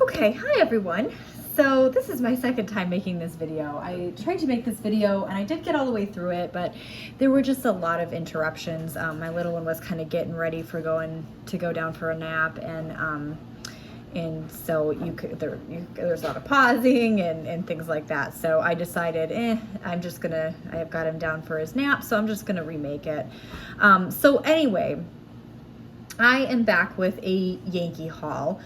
Okay, hi everyone. So this is my second time making this video. I tried to make this video and I did get all the way through it, but there were just a lot of interruptions. My little one was kind of getting ready for go down for a nap, and so there's a lot of pausing and things like that. So I decided, I've got him down for his nap, so I'm just gonna remake it. So anyway, I am back with a Yankee haul.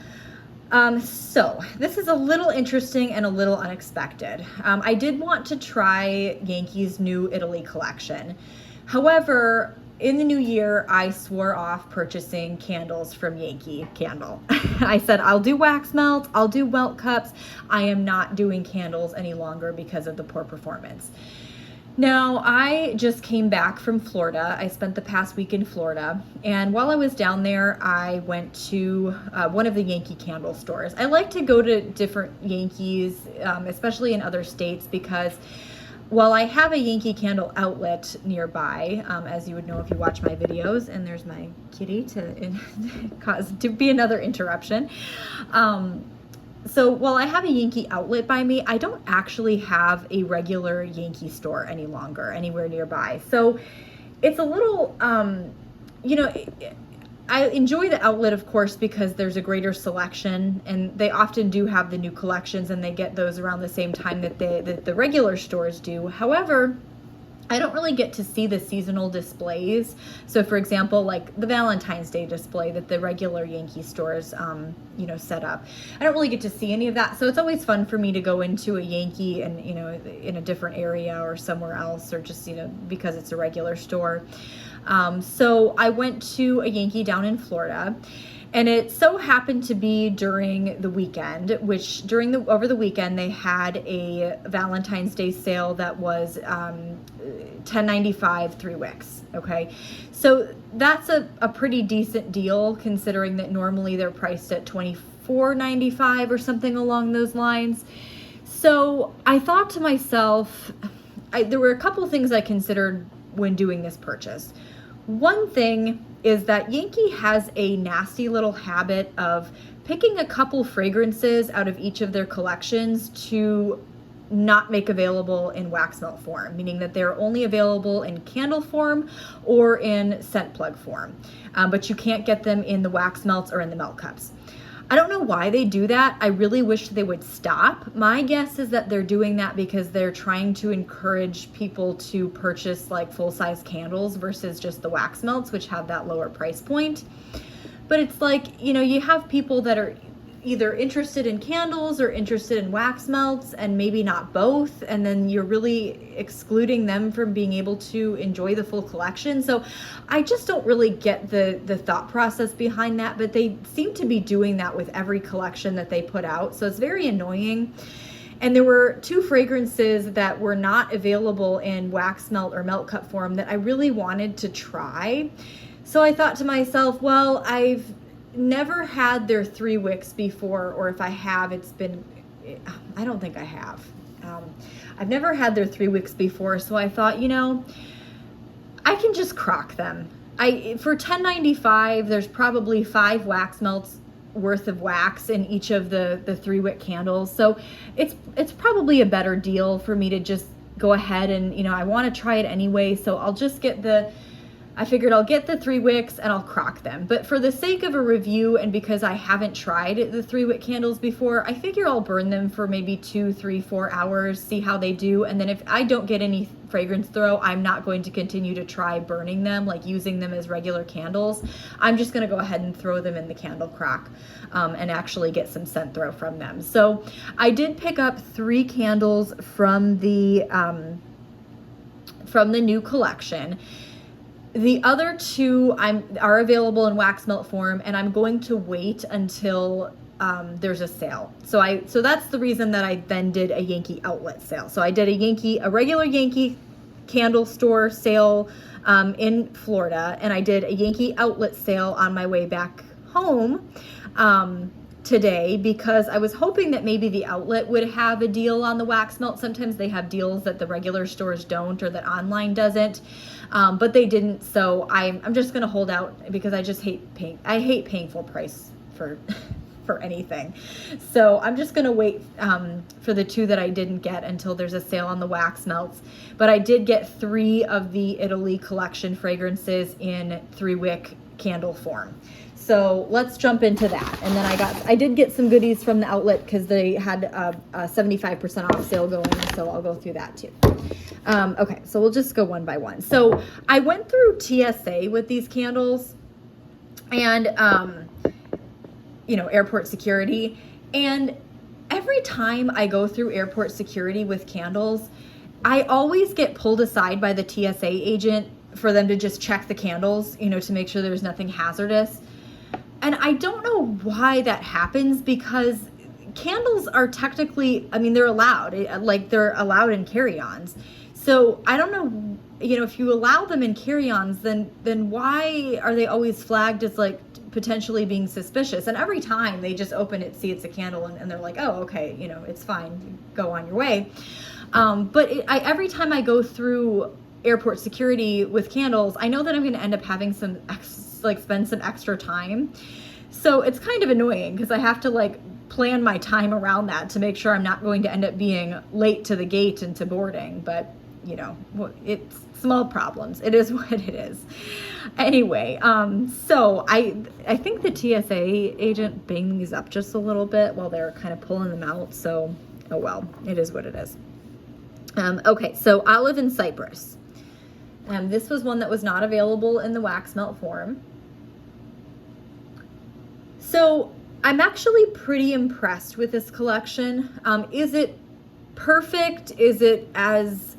So this is a little interesting and a little unexpected. I did want to try Yankee's new Italy collection. However, in the new year, I swore off purchasing candles from Yankee Candle. I said, I'll do wax melts, I'll do melt cups. I am not doing candles any longer because of the poor performance. Now, I just came back from Florida. I spent the past week in Florida, and while I was down there, I went to one of the Yankee candle stores. I like to go to different Yankees, especially in other states, because while I have a Yankee candle outlet nearby, as you would know if you watch my videos, and there's my kitty to be another interruption. So while I have a Yankee outlet by me, I don't actually have a regular Yankee store any longer anywhere nearby. So it's a little, I enjoy the outlet, of course, because there's a greater selection, and they often do have the new collections, and they get those around the same time that the regular stores do. However, I don't really get to see the seasonal displays. So for example, like the Valentine's Day display that the regular Yankee stores, set up. I don't really get to see any of that. So it's always fun for me to go into a Yankee and, in a different area or somewhere else, or just, because it's a regular store. So I went to a Yankee down in Florida. And it so happened to be during the weekend, which over the weekend they had a Valentine's Day sale that was $10.95 3 wicks. Okay, so that's a pretty decent deal considering that normally they're priced at $24.95 or something along those lines. So I thought to myself, there were a couple things I considered when doing this purchase. One thing is that Yankee has a nasty little habit of picking a couple fragrances out of each of their collections to not make available in wax melt form, meaning that they're only available in candle form or in scent plug form, but you can't get them in the wax melts or in the melt cups. I don't know why they do that. I really wish they would stop. My guess is that they're doing that because they're trying to encourage people to purchase like full-size candles versus just the wax melts, which have that lower price point. But it's like, you have people that are either interested in candles or interested in wax melts, and maybe not both, and then you're really excluding them from being able to enjoy the full collection. So I just don't really get the thought process behind that, but they seem to be doing that with every collection that they put out, so it's very annoying. And there were 2 fragrances that were not available in wax melt or melt cup form that I really wanted to try. So I thought to myself, well, I've never had their 3 wicks before, or if I have, I don't think I have. I've never had their 3 wicks before, so I thought, I can just crock them. For $10.95, there's probably 5 wax melts worth of wax in each of the 3 wick candles, so it's probably a better deal for me to just go ahead and, I want to try it anyway, so I'll just I figured I'll get the 3 wicks and I'll crock them. But for the sake of a review, and because I haven't tried the 3 wick candles before, I figure I'll burn them for maybe 2, 3, 4 hours, see how they do. And then if I don't get any fragrance throw, I'm not going to continue to try burning them, like using them as regular candles. I'm just going to go ahead and throw them in the candle crock and actually get some scent throw from them. So I did pick up 3 candles from the new collection. The other 2 are available in wax melt form, and I'm going to wait until there's a sale. So that's the reason that I then did a Yankee outlet sale. So I did a regular Yankee candle store sale in Florida, and I did a Yankee outlet sale on my way back home today, because I was hoping that maybe the outlet would have a deal on the wax melt. Sometimes they have deals that the regular stores don't, or that online doesn't, but they didn't. So I'm just gonna hold out because I just hate paying. I hate paying full price for for anything. So I'm just going to wait for the 2 that I didn't get until there's a sale on the wax melts. But I did get 3 of the Italy collection fragrances in 3-wick candle form. So let's jump into that. And then I did get some goodies from the outlet because they had a 75% off sale going. So I'll go through that too. Okay, so we'll just go one by one. So I went through TSA with these candles and, airport security. And every time I go through airport security with candles, I always get pulled aside by the TSA agent for them to just check the candles, to make sure there's nothing hazardous. And I don't know why that happens, because candles are technically, they're allowed, they're allowed in carry-ons. So I don't know, if you allow them in carry-ons, then why are they always flagged as potentially being suspicious? And every time they just open it, see it's a candle, and they're like, oh, okay, it's fine, go on your way. But every time I go through airport security with candles, I know that I'm going to end up having spend some extra time. So it's kind of annoying because I have to plan my time around that to make sure I'm not going to end up being late to the gate and to boarding. But it's small problems. It is what it is. Anyway, so I think the TSA agent banged these up just a little bit while they're kind of pulling them out. So, oh well, it is what it is. Okay, so olive and cypress. This was one that was not available in the wax melt form. So I'm actually pretty impressed with this collection. Is it perfect? Is it as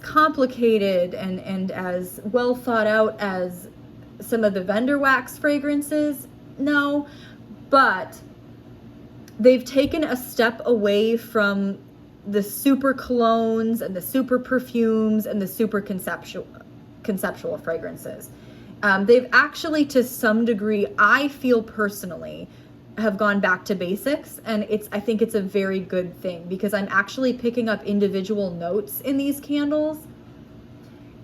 complicated and as well thought out as some of the vendor wax fragrances? No, but they've taken a step away from the super colognes and the super perfumes and the super conceptual fragrances. They've actually, to some degree, I feel personally, have gone back to basics, and I think it's a very good thing, because I'm actually picking up individual notes in these candles,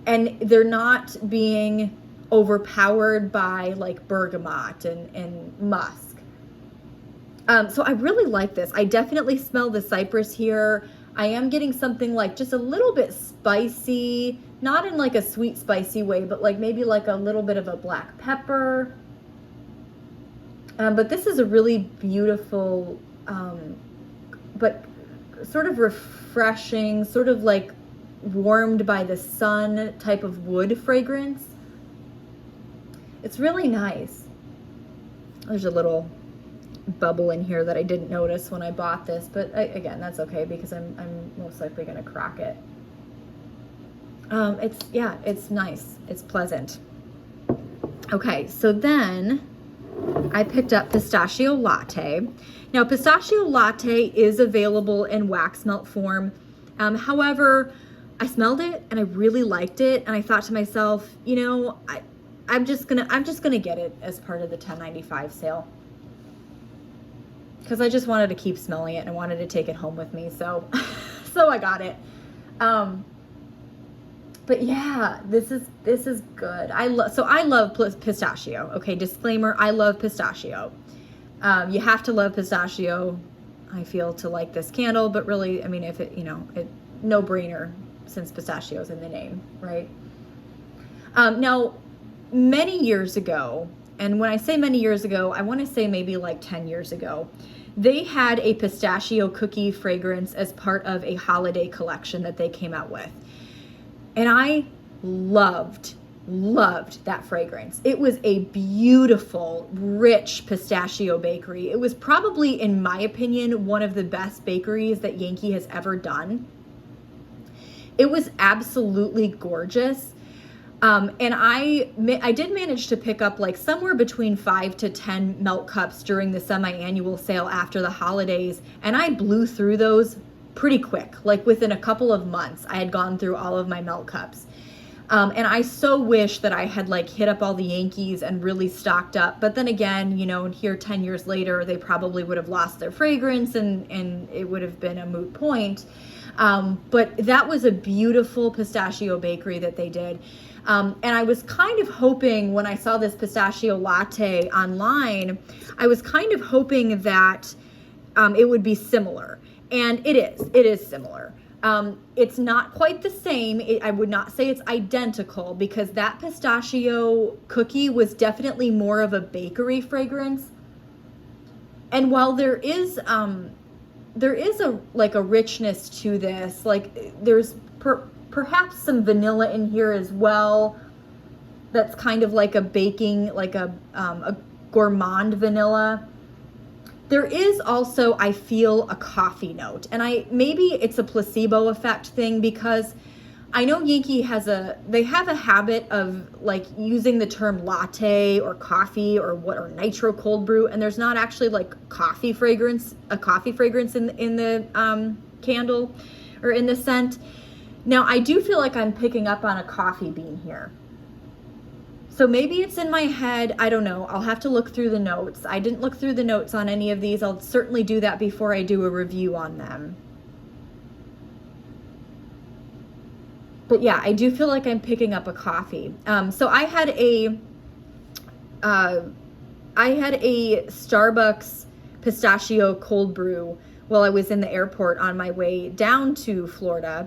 and they're not being overpowered by bergamot and musk. So I really like this. I definitely smell the cypress here. I am getting something just a little bit spicy, not in a sweet spicy way, but maybe a little bit of a black pepper. But this is a really beautiful, but sort of refreshing, sort of warmed by the sun type of wood fragrance. It's really nice. There's a little bubble in here that I didn't notice when I bought this, but again, that's okay because I'm most likely going to crack it. It's nice. It's pleasant. Okay, so then I picked up Pistachio Latte. Now, Pistachio Latte is available in wax melt form. However, I smelled it and I really liked it, and I thought to myself, I'm just gonna get it as part of the $10.95 sale, because I just wanted to keep smelling it and I wanted to take it home with me. So I got it. But yeah, this is good. I love pistachio. Okay, disclaimer, I love pistachio. You have to love pistachio, I feel, to like this candle, but really, if it, no brainer, since pistachio is in the name, right? Now, many years ago, and when I say many years ago, I want to say maybe 10 years ago, they had a pistachio cookie fragrance as part of a holiday collection that they came out with. And I loved that fragrance. It was a beautiful, rich pistachio bakery. It was probably, in my opinion, one of the best bakeries that Yankee has ever done. It was absolutely gorgeous. And I did manage to pick up somewhere between 5 to 10 melt cups during the semi-annual sale after the holidays. And I blew through those pretty quick, within a couple of months. I had gone through all of my melt cups. And I so wish that I had hit up all the Yankees and really stocked up. But then again, here 10 years later, they probably would have lost their fragrance and it would have been a moot point. But that was a beautiful pistachio bakery that they did. And I was kind of hoping when I saw this pistachio latte online, I was kind of hoping that it would be similar. And it is similar. It's not quite the same. I would not say it's identical because that pistachio cookie was definitely more of a bakery fragrance. And while there is a like a richness to this, like there's perhaps some vanilla in here as well. That's kind of like a baking, like a gourmand vanilla. There is also, I feel, a coffee note, and maybe it's a placebo effect thing because I know Yankee they have a habit of like using the term latte or coffee or nitro cold brew, and there's not actually like a coffee fragrance in the candle or in the scent. Now I do feel like I'm picking up on a coffee bean here. So maybe it's in my head. I don't know. I'll have to look through the notes. I didn't look through the notes on any of these. I'll certainly do that before I do a review on them. But yeah, I do feel like I'm picking up a coffee. So I had a Starbucks pistachio cold brew while I was in the airport on my way down to Florida.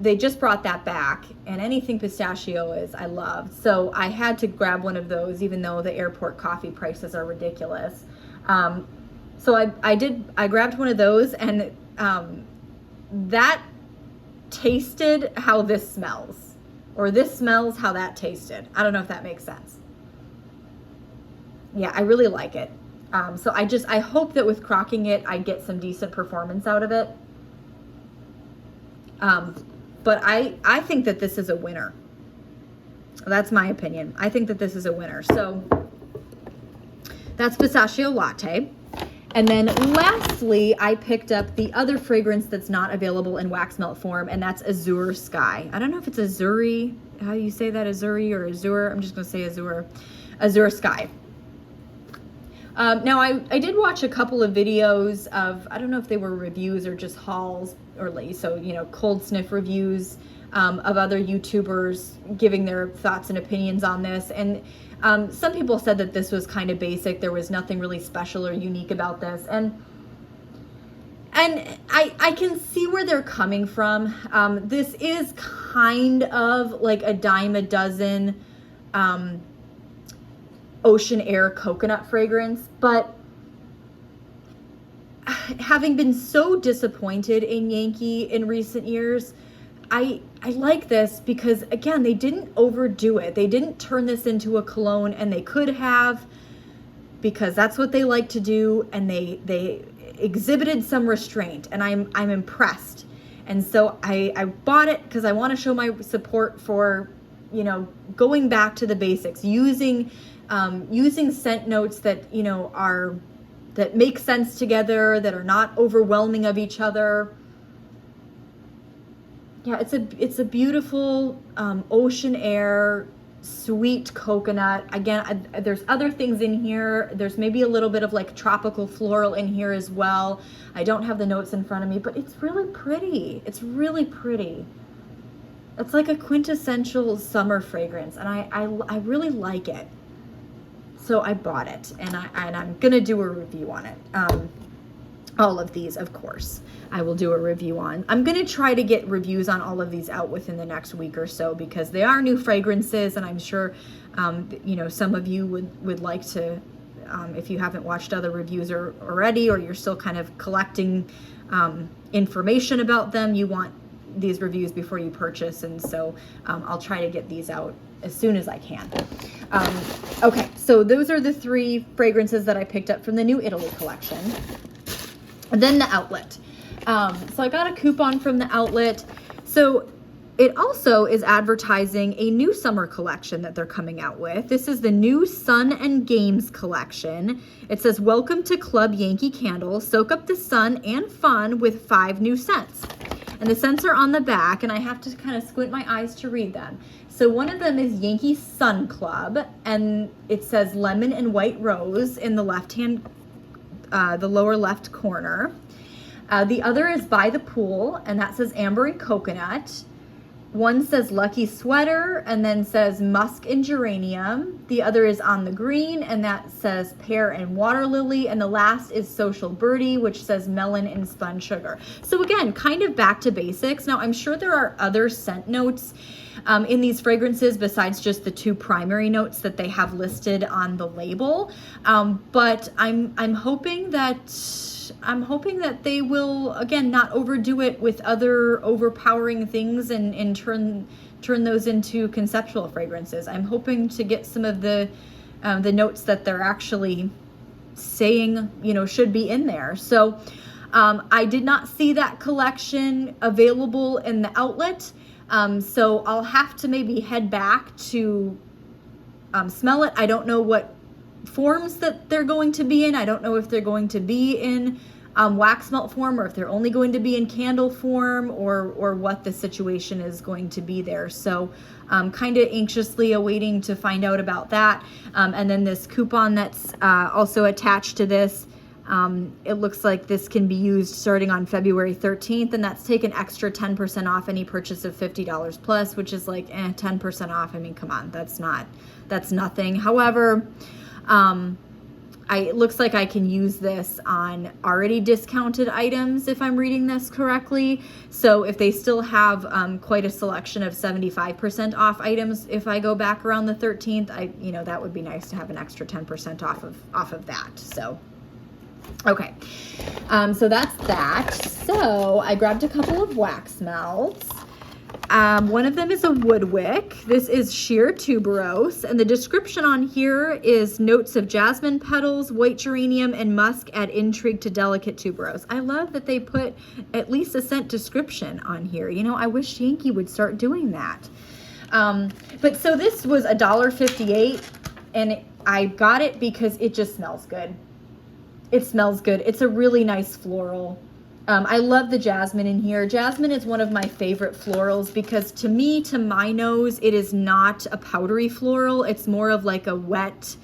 They just brought that back, and anything pistachio I love. So I had to grab one of those, even though the airport coffee prices are ridiculous. So I grabbed one of those, and that tasted how this smells, or this smells how that tasted. I don't know if that makes sense. Yeah, I really like it. So I hope that with crocking it, I get some decent performance out of it. But I think that this is a winner. That's my opinion. I think that this is a winner. So that's pistachio latte. And then lastly, I picked up the other fragrance that's not available in wax melt form, and that's Azure Sky. I don't know if it's Azuri, how you say that, Azuri or Azure. I'm just going to say Azure. Azure Sky. Now, I did watch a couple of videos of, I don't know if they were reviews or just hauls, or cold sniff reviews of other YouTubers giving their thoughts and opinions on this. And some people said that this was kind of basic. There was nothing really special or unique about this. And I can see where they're coming from. This is kind of like a dime a dozen ocean air coconut fragrance, but having been so disappointed in Yankee in recent years, I like this because, again, they didn't overdo it. They didn't turn this into a cologne, and they could have, because that's what they like to do, and they exhibited some restraint, and I'm impressed. And so I bought it because I want to show my support for, going back to the basics, using scent notes that, that make sense together, that are not overwhelming of each other. Yeah, it's a beautiful ocean air, sweet coconut. Again, there's other things in here. There's maybe a little bit of like tropical floral in here as well. I don't have the notes in front of me, but it's really pretty. It's really pretty. It's like a quintessential summer fragrance, and I really like it. So I bought it, and I'm gonna do a review on it. All of these, of course, I will do a review on. I'm gonna try to get reviews on all of these out within the next week or so, because they are new fragrances, and I'm sure, some of you would like to, if you haven't watched other reviews already, or you're still kind of collecting information about them, you want these reviews before you purchase, and so I'll try to get these out as soon as I can. Okay, so those are the 3 fragrances that I picked up from the New Italy collection. And then the outlet. So I got a coupon from the outlet. So it also is advertising a new summer collection that they're coming out with. This is the new Sun and Games collection. It says, welcome to Club Yankee Candle. Soak up the sun and fun with 5 new scents. And the scents are on the back, and I have to kind of squint my eyes to read them. So one of them is Yankee Sun Club, and it says lemon and white rose in the the lower left corner. The other is By the Pool, and that says amber and coconut. One says Lucky Sweater and then says Musk and Geranium. The other is On the Green, and that says Pear and Water Lily. And the last is Social Birdie, which says Melon and Spun Sugar. So again, kind of back to basics. Now, I'm sure there are other scent notes in these fragrances besides just the 2 primary notes that they have listed on the label. But I'm hoping that they will, again, not overdo it with other overpowering things and turn those into conceptual fragrances. I'm hoping to get some of the notes that they're actually saying, should be in there. So I did not see that collection available in the outlet. So I'll have to maybe head back to smell it. I don't know what forms that they're going to be in. I don't know if they're going to be in wax melt form or if they're only going to be in candle form or what the situation is going to be there. So kind of anxiously awaiting to find out about that. And then this coupon that's also attached to this, it looks like this can be used starting on February 13th, and that's taken extra 10% off any purchase of $50 plus, which is like 10% off. I mean, come on, that's nothing. However, it looks like I can use this on already discounted items if I'm reading this correctly. So if they still have quite a selection of 75% off items, if I go back around the 13th, that would be nice to have an extra 10% off of that. So, okay. So that's that. So I grabbed a couple of wax melts. One of them is a woodwick. This is sheer tuberose, and the description on here is notes of jasmine petals, white geranium, and musk add intrigue to delicate tuberose. I love that they put at least a scent description on here. I wish Yankee would start doing that. But so this was $1.58, and I got it because it just smells good. It smells good. It's a really nice floral. I love the jasmine in here. Jasmine is one of my favorite florals because to my nose, it is not a powdery floral. It's more of like a wet,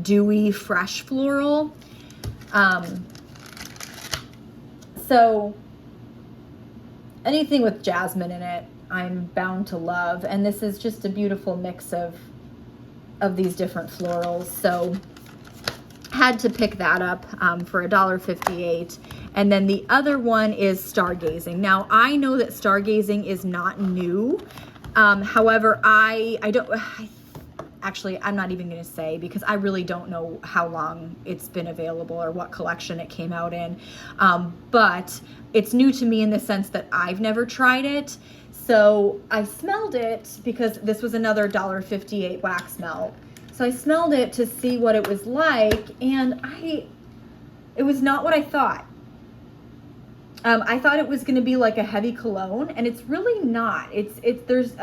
dewy, fresh floral. So anything with jasmine in it, I'm bound to love. And this is just a beautiful mix of these different florals. So had to pick that up for $1.58. And then the other one is Stargazing. Now, I know that Stargazing is not new. However, I'm not even going to say because I really don't know how long it's been available or what collection it came out in. But it's new to me in the sense that I've never tried it. So I smelled it because this was another $1.58 wax melt. So I smelled it to see what it was like, and it was not what I thought. I thought it was going to be like a heavy cologne, and it's really not. There's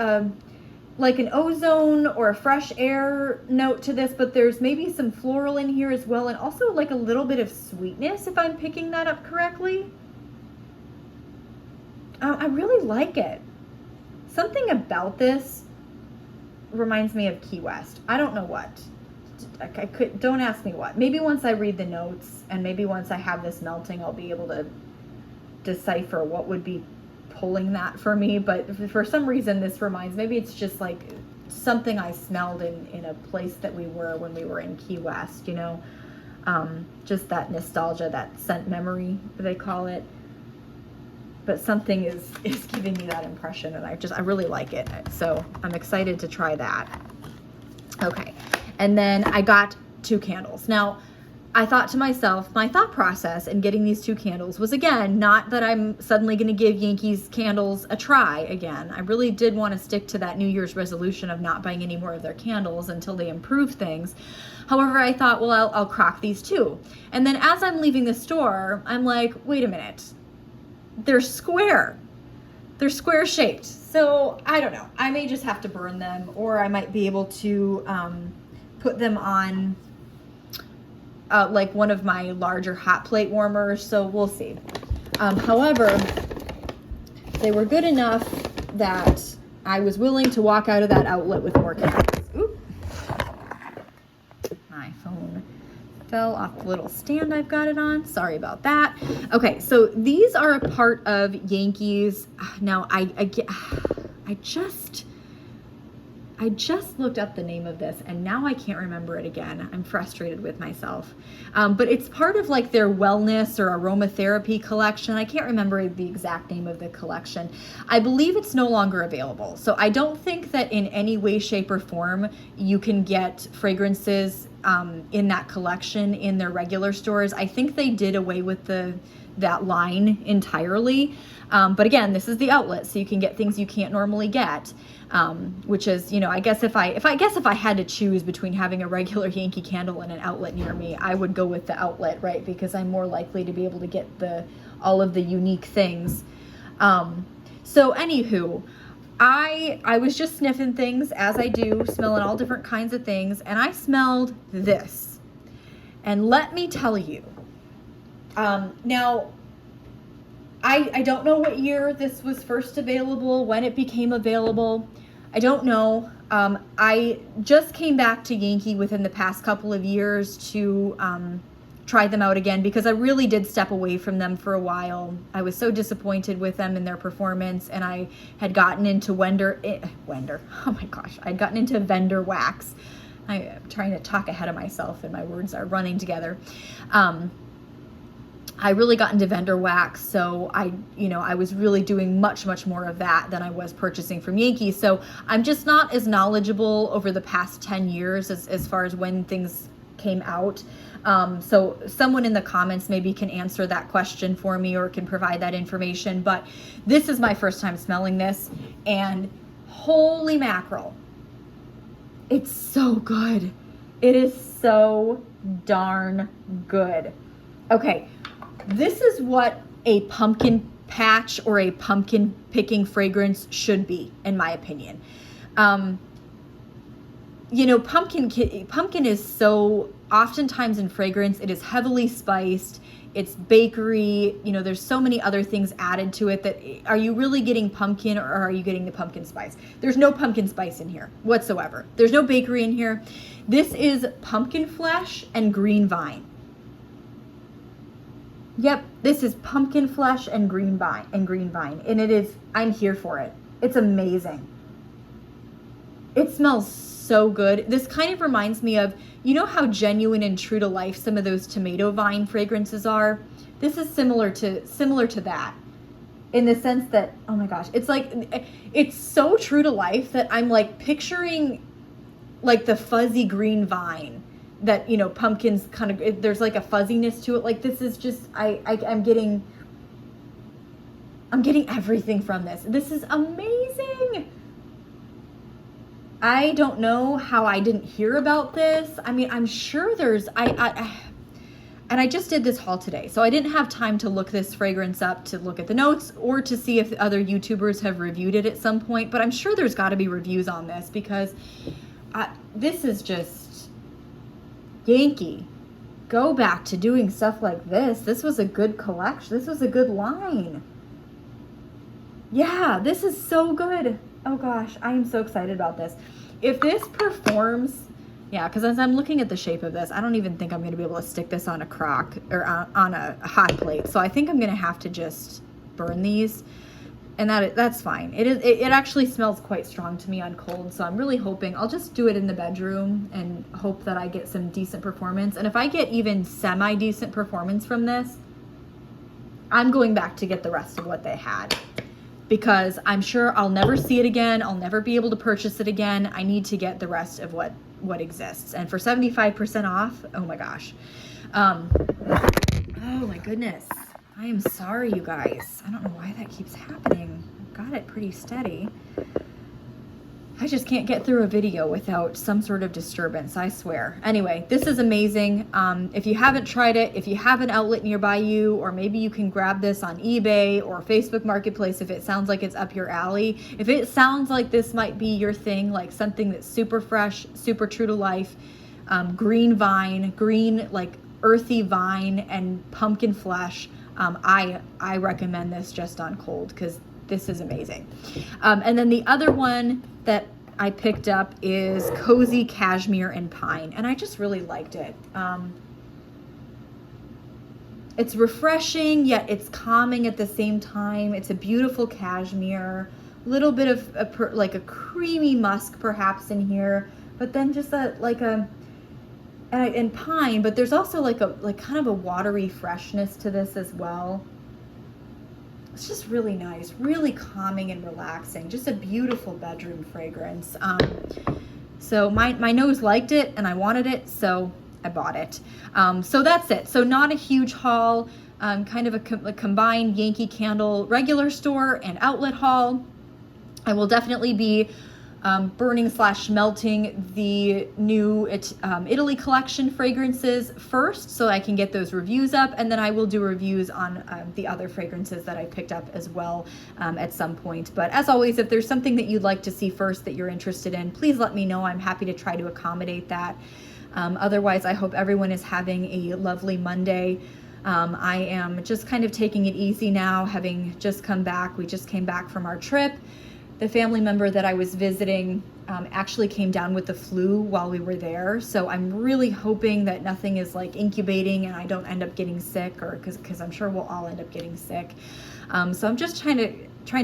like an ozone or a fresh air note to this, but there's maybe some floral in here as well, and also like a little bit of sweetness, if I'm picking that up correctly. I really like it. Something about this reminds me of Key West. I don't know what. Don't ask me what. Maybe once I read the notes, and maybe once I have this melting, I'll be able to decipher what would be pulling that for me. But for some reason this reminds, maybe it's just like something I smelled in a place that we were when we were in Key West, just that nostalgia, that scent memory they call it. But something is giving me that impression, and I really like it. So I'm excited to try that. Okay. And then I got 2 candles. Now, I thought to myself, my thought process in getting these 2 candles was, again, not that I'm suddenly going to give Yankee's candles a try again. I really did want to stick to that New Year's resolution of not buying any more of their candles until they improve things. However, I thought, well, I'll crock these 2. And then as I'm leaving the store, I'm like, wait a minute. They're square. They're square shaped. So I don't know. I may just have to burn them, or I might be able to put them on like one of my larger hot plate warmers. So we'll see. However, they were good enough that I was willing to walk out of that outlet with more candles. Oop. My phone fell off the little stand I've got it on. Sorry about that. Okay, so these are a part of Yankee's. Now, I I just looked up the name of this and now I can't remember it again. I'm frustrated with myself. But it's part of like their wellness or aromatherapy collection. I can't remember the exact name of the collection. I believe it's no longer available. So I don't think that in any way, shape, or form you can get fragrances in that collection in their regular stores. I think they did away with that line entirely. But again, this is the outlet, so you can get things you can't normally get. Which is, I guess if I had to choose between having a regular Yankee candle and an outlet near me, I would go with the outlet, right? Because I'm more likely to be able to get all of the unique things. So anywho, I was just sniffing things as I do, smelling all different kinds of things, and I smelled this. And let me tell you, now, I don't know what year this was first available, when it became available. I don't know. I just came back to Yankee within the past couple of years to try them out again because I really did step away from them for a while. I was so disappointed with them and their performance, and I had gotten into oh my gosh, I'd gotten into vendor wax. I'm trying to talk ahead of myself and my words are running together. I really got into vendor wax, so I was really doing much, much more of that than I was purchasing from Yankee. So I'm just not as knowledgeable over the past 10 years as far as when things came out. So someone in the comments maybe can answer that question for me or can provide that information. But this is my first time smelling this, and holy mackerel, it's so good. It is so darn good. Okay. This is what a pumpkin patch or a pumpkin picking fragrance should be, in my opinion. Pumpkin is so, oftentimes in fragrance, it is heavily spiced. It's bakery. There's so many other things added to it that, are you really getting pumpkin or are you getting the pumpkin spice? There's no pumpkin spice in here whatsoever. There's no bakery in here. This is pumpkin flesh and green vine. Yep, this is pumpkin flesh and green vine, and I'm here for it. It's amazing. It smells so good. This kind of reminds me of, how genuine and true to life some of those tomato vine fragrances are? This is similar to that, in the sense that, oh my gosh, it's so true to life that I'm like picturing like the fuzzy green vine that, pumpkins kind of, there's like a fuzziness to it. Like this is just, I'm getting everything from this. This is amazing. I don't know how I didn't hear about this. I mean, I'm sure and I just did this haul today, so I didn't have time to look this fragrance up, to look at the notes, or to see if other YouTubers have reviewed it at some point, but I'm sure there's got to be reviews on this because this is just, Yankee, go back to doing stuff like this. This was a good collection. This was a good line. Yeah, this is so good. Oh gosh, I am so excited about this. If this performs, yeah, because as I'm looking at the shape of this, I don't even think I'm going to be able to stick this on a crock or on a hot plate. So I think I'm going to have to just burn these. And that's fine. It actually smells quite strong to me on cold, so I'm really hoping I'll just do it in the bedroom and hope that I get some decent performance. And if I get even semi-decent performance from this, I'm going back to get the rest of what they had, because I'm sure I'll never see it again. I'll never be able to purchase it again. I need to get the rest of what exists. And for 75% off, oh my gosh. Oh my goodness. I am sorry, you guys. I don't know why that keeps happening. I've got it pretty steady. I just can't get through a video without some sort of disturbance, I swear. Anyway, this is amazing. If you haven't tried it, if you have an outlet nearby you, or maybe you can grab this on eBay or Facebook Marketplace if it sounds like it's up your alley. If it sounds like this might be your thing, like something that's super fresh, super true to life, green vine, green like earthy vine and pumpkin flesh, I recommend this just on cold because this is amazing. And then the other one that I picked up is Cozy Cashmere and Pine, and I just really liked it. It's refreshing, yet it's calming at the same time. It's a beautiful cashmere little bit of like a creamy musk perhaps in here, but then just and pine, but there's also like kind of a watery freshness to this as well. It's just really nice, really calming and relaxing. Just a beautiful bedroom fragrance. So my nose liked it and I wanted it, so I bought it. So that's it. So not a huge haul, kind of a combined Yankee Candle regular store and outlet haul. I will definitely be burning / melting the new Italy collection fragrances first so I can get those reviews up, and then I will do reviews on the other fragrances that I picked up as well at some point. But as always, if there's something that you'd like to see first that you're interested in, please let me know. I'm happy to try to accommodate that. Otherwise, I hope everyone is having a lovely Monday. I am just kind of taking it easy now, having just come back. We just came back from our trip. The family member that I was visiting actually came down with the flu while we were there. So I'm really hoping that nothing is like incubating and I don't end up getting sick, or because I'm sure we'll all end up getting sick. So I'm just trying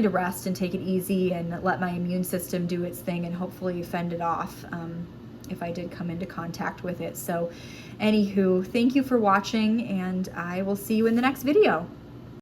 to rest and take it easy and let my immune system do its thing and hopefully fend it off if I did come into contact with it. So anywho, thank you for watching, and I will see you in the next video.